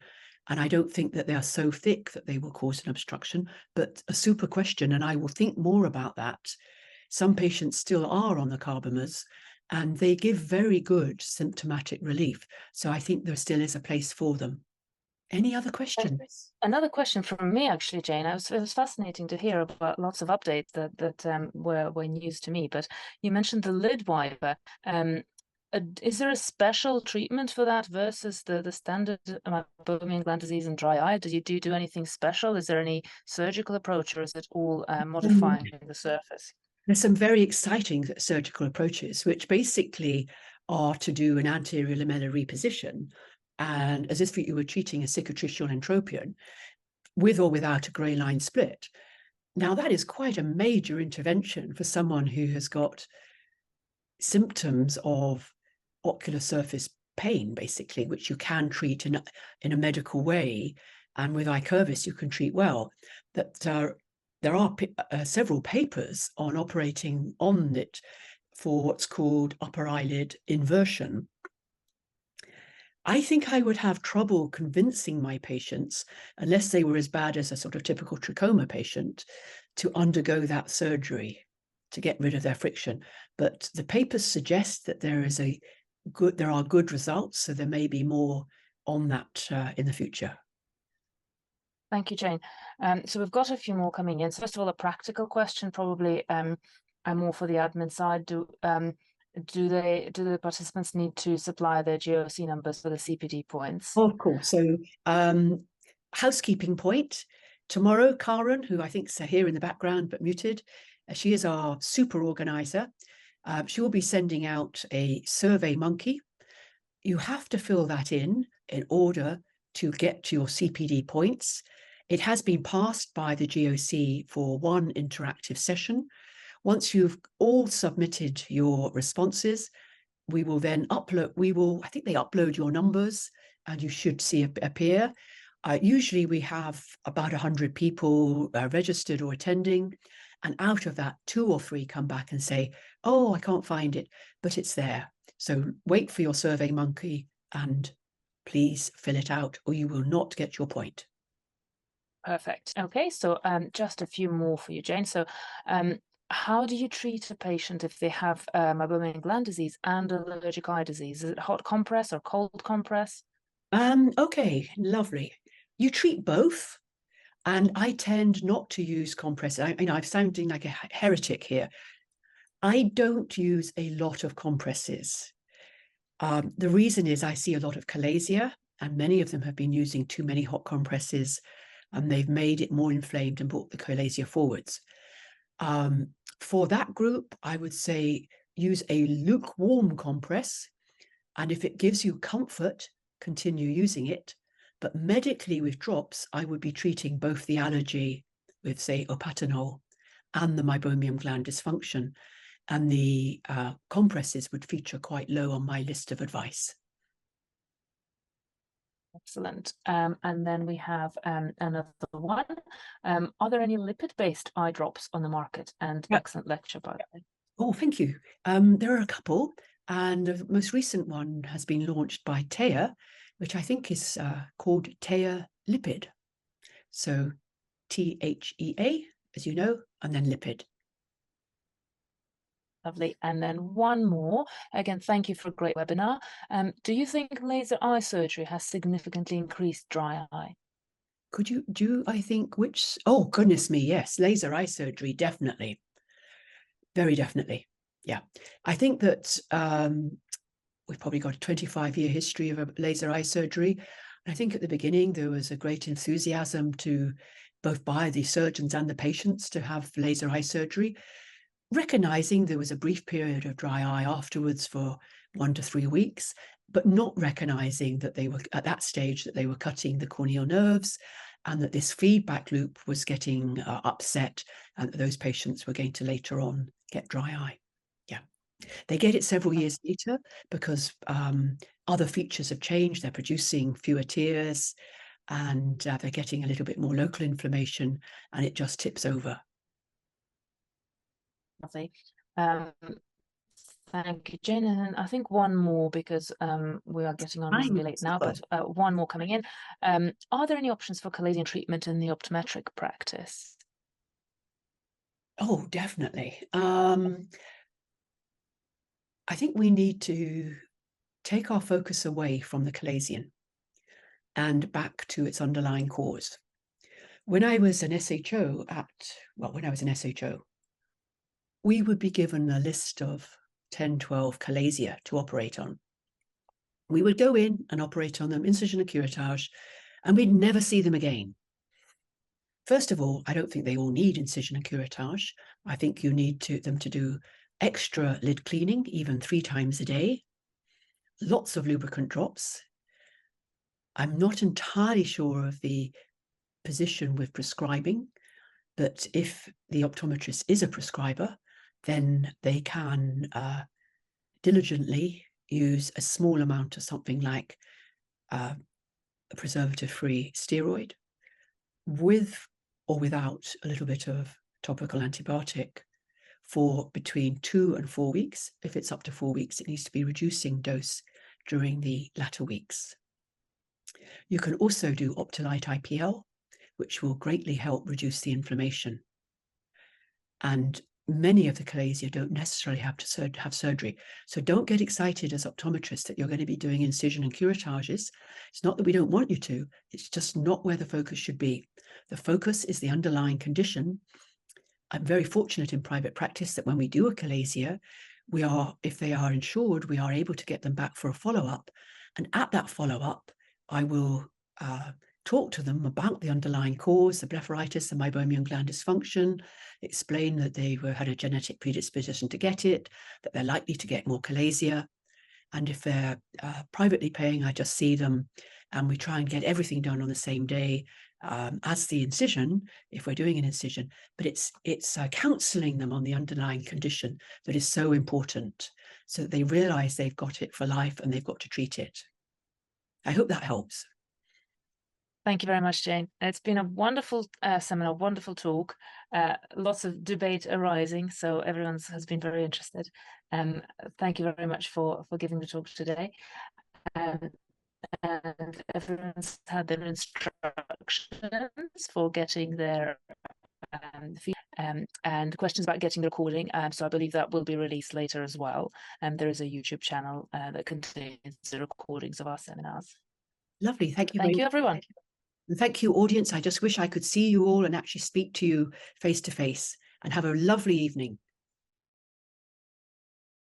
[SPEAKER 2] And I don't think that they are so thick that they will cause an obstruction, but a super question, and I will think more about that. Some patients still are on the carbomers, and they give very good symptomatic relief. So I think there still is a place for them. Any other questions?
[SPEAKER 1] Another question from me, actually, Jane. It was fascinating to hear about lots of updates that were news to me. But you mentioned the lid wiper. Is there a special treatment for that versus the standard meibomian gland disease and dry eye? Do you do anything special? Is there any surgical approach, or is it all modifying the surface?
[SPEAKER 2] There's some very exciting surgical approaches, which basically are to do an anterior lamellar reposition, and as if you were treating a cicatricial entropion with or without a grey line split. Now, that is quite a major intervention for someone who has got symptoms of ocular surface pain, basically, which you can treat in a medical way. And with Icurvis, you can treat well. There are several papers on operating on it for what's called upper eyelid inversion. I think I would have trouble convincing my patients, unless they were as bad as a sort of typical trachoma patient, to undergo that surgery to get rid of their friction. But the papers suggest that there are good results, so there may be more on that in the future.
[SPEAKER 1] Thank you, Jane. So we've got a few more coming in. So first of all, a practical question, probably and more for the admin side. Do the participants need to supply their GOC numbers for the CPD points?
[SPEAKER 2] Of course. So housekeeping point. Tomorrow, Karen, who I think is here in the background but muted, she is our super organizer. She will be sending out a survey monkey. You have to fill that in order to get to your CPD points. It has been passed by the GOC for one interactive session. Once you've all submitted your responses, we will then upload, I think they upload your numbers and you should see appear. Usually we have about 100 people registered or attending. And out of that, 2 or 3 come back and say, oh, I can't find it, but it's there. So wait for your survey monkey and please fill it out or you will not get your point.
[SPEAKER 1] Perfect. Okay, so just a few more for you, Jane. So how do you treat a patient if they have meibomian gland disease and allergic eye disease? Is it hot compress or cold compress?
[SPEAKER 2] Okay, lovely. You treat both. And I tend not to use compresses. I'm sounding like a heretic here. I don't use a lot of compresses. The reason is I see a lot of chalasia, and many of them have been using too many hot compresses, and they've made it more inflamed and brought the chalasia forwards. For that group, I would say use a lukewarm compress, and if it gives you comfort, continue using it. But medically with drops, I would be treating both the allergy with, say, opatanol and the meibomian gland dysfunction. And the compresses would feature quite low on my list of advice.
[SPEAKER 1] Excellent. And then we have another one. Are there any lipid-based eye drops on the market? And excellent lecture, by the way.
[SPEAKER 2] Oh, thank you. There are a couple. And the most recent one has been launched by Thea, which I think is called Thea Lipid. So THEA, as you know, and then lipid.
[SPEAKER 1] Lovely. And then one more. Again, thank you for a great webinar. Do you think laser eye surgery has significantly increased dry eye?
[SPEAKER 2] Could you do, I think, which, oh, goodness me, yes, laser eye surgery, definitely. Very definitely. Yeah. I think that we've probably got a 25-year history of a laser eye surgery. And I think at the beginning, there was a great enthusiasm to both by the surgeons and the patients to have laser eye surgery, recognizing there was a brief period of dry eye afterwards for 1 to 3 weeks, but not recognizing that they were at that stage that they were cutting the corneal nerves and that this feedback loop was getting upset and that those patients were going to later on get dry eye. Yeah. They get it several years later because other features have changed. They're producing fewer tears and they're getting a little bit more local inflammation and it just tips over.
[SPEAKER 1] Lovely. Thank you, Jane. And I think one more because we are getting on reasonably late now, but one more coming in. Are there any options for chalazion treatment in the optometric practice?
[SPEAKER 2] Oh, definitely. I think we need to take our focus away from the chalazion and back to its underlying cause. When I was an SHO we would be given a list of 10, 12 chalasia to operate on. We would go in and operate on them, incision and curettage, and we'd never see them again. First of all, I don't think they all need incision and curettage. I think you need them to do extra lid cleaning, even 3 times a day, lots of lubricant drops. I'm not entirely sure of the position with prescribing, but if the optometrist is a prescriber, then they can diligently use a small amount of something like a preservative-free steroid with or without a little bit of topical antibiotic for between 2 and 4 weeks. If it's up to 4 weeks, it needs to be reducing dose during the latter weeks. You can also do Optilite IPL, which will greatly help reduce the inflammation. And many of the chalasia don't necessarily have to have surgery. So don't get excited as optometrists that you're going to be doing incision and curatages. It's not that we don't want you to, it's just not where the focus should be. The focus is the underlying condition. I'm very fortunate in private practice that when we do a chalasia, if they are insured, we are able to get them back for a follow-up. And at that follow-up, I will talk to them about the underlying cause, the blepharitis, the meibomian gland dysfunction, explain that they had a genetic predisposition to get it, that they're likely to get more chalasia. And if they're privately paying, I just see them and we try and get everything done on the same day as the incision, if we're doing an incision. But it's counseling them on the underlying condition that is so important, so that they realize they've got it for life and they've got to treat it. I hope that helps.
[SPEAKER 1] Thank you very much, Jane. It's been a wonderful seminar, wonderful talk, lots of debate arising, so everyone has been very interested. Thank you very much for giving the talk today. And everyone's had their instructions for getting their and questions about getting the recording. So I believe that will be released later as well. There is a YouTube channel that contains the recordings of our seminars.
[SPEAKER 2] Lovely. Thank you.
[SPEAKER 1] Thank you, everyone.
[SPEAKER 2] And thank you, audience. I just wish I could see you all and actually speak to you face to face, and have a lovely evening.